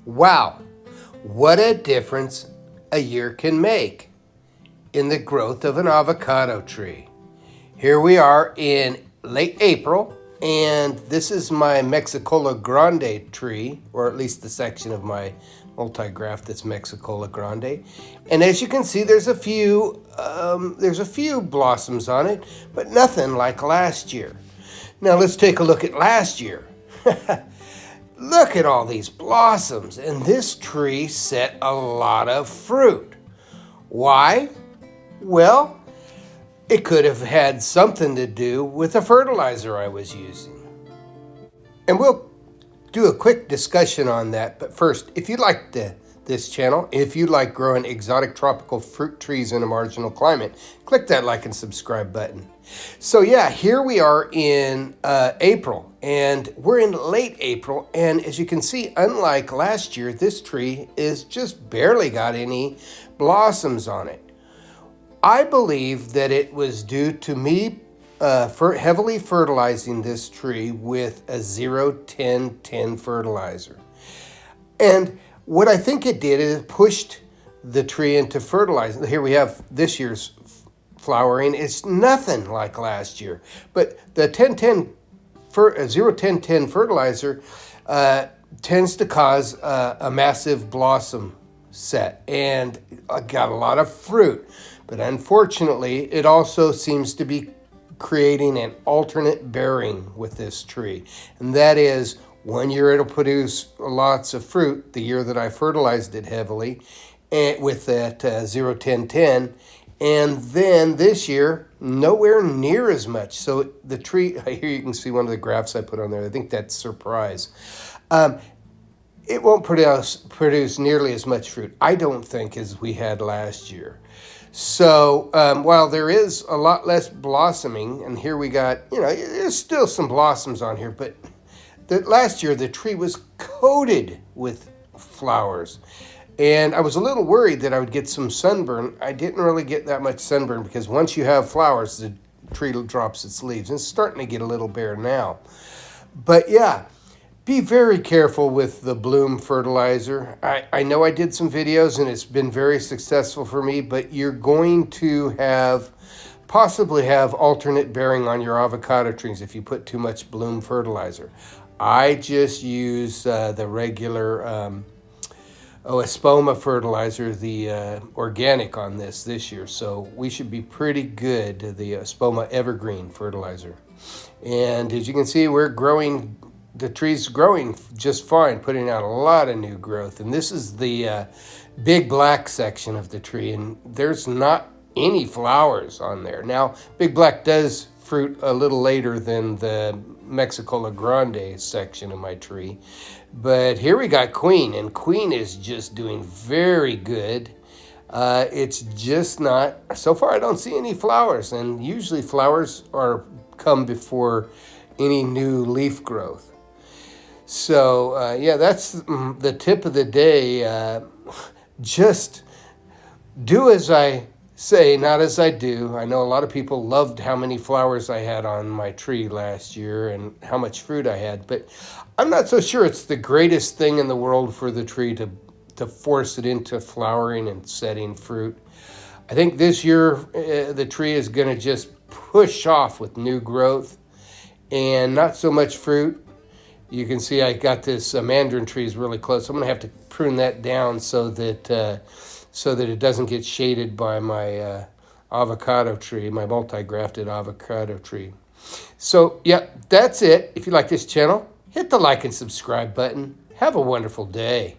Wow, what a difference a year can make in the growth of an avocado tree. Here we are in late April, and this is my Mexicola Grande tree, or at least the section of my multi-graft that's Mexicola Grande. And as you can see, there's a few blossoms on it, but nothing like last year. Now let's take a look at last year. Look at all these blossoms, and this tree set a lot of fruit. Why? Well, it could have had something to do with the fertilizer I was using. And we'll do a quick discussion on that. But first, if you like this channel, if you like growing exotic tropical fruit trees in a marginal climate, click that like and subscribe button. So yeah, here we are in April, and we're in late April. And as you can see, unlike last year, this tree is just barely got any blossoms on it. I believe that it was due to me heavily fertilizing this tree with a 0-10-10 fertilizer. And what I think it did is it pushed the tree into fertilizing. Here we have this year's flowering. It's nothing like last year. But the 0-10-10 fertilizer tends to cause a massive blossom set. And I got a lot of fruit. But unfortunately, it also seems to be creating an alternate bearing with this tree. And that is, one year it'll produce lots of fruit, the year that I fertilized it heavily and with that 0-10-10. And then this year, nowhere near as much. So the tree, here you can see one of the graphs I put on there. I think that's surprise. It won't produce nearly as much fruit, I don't think, as we had last year. So while there is a lot less blossoming, and here we got, there's still some blossoms on here, but last year the tree was coated with flowers. And I was a little worried that I would get some sunburn. I didn't really get that much sunburn because once you have flowers, the tree drops its leaves. And it's starting to get a little bare now. But yeah, be very careful with the bloom fertilizer. I know I did some videos and it's been very successful for me, but you're going to possibly have alternate bearing on your avocado trees if you put too much bloom fertilizer. I just use the regular Espoma fertilizer, the organic on this year. So we should be pretty good, the Espoma Evergreen fertilizer. And as you can see, the tree's growing just fine, putting out a lot of new growth. And this is the big black section of the tree, and there's not any flowers on there. Now, big black does fruit a little later than the Mexicola Grande section of my tree. But here we got Queen, and Queen is just doing very good. It's just not, so far I don't see any flowers, and usually flowers come before any new leaf growth. So yeah, that's the tip of the day. Just do as I say, not as I do. I know a lot of people loved how many flowers I had on my tree last year and how much fruit I had, but I'm not so sure it's the greatest thing in the world for the tree to force it into flowering and setting fruit. I think this year the tree is going to just push off with new growth and not so much fruit. You can see I got this mandarin tree is really close. I'm going to have to prune that down so that it doesn't get shaded by my avocado tree, my multi-grafted avocado tree. So, yeah, that's it. If you like this channel, hit the like and subscribe button. Have a wonderful day.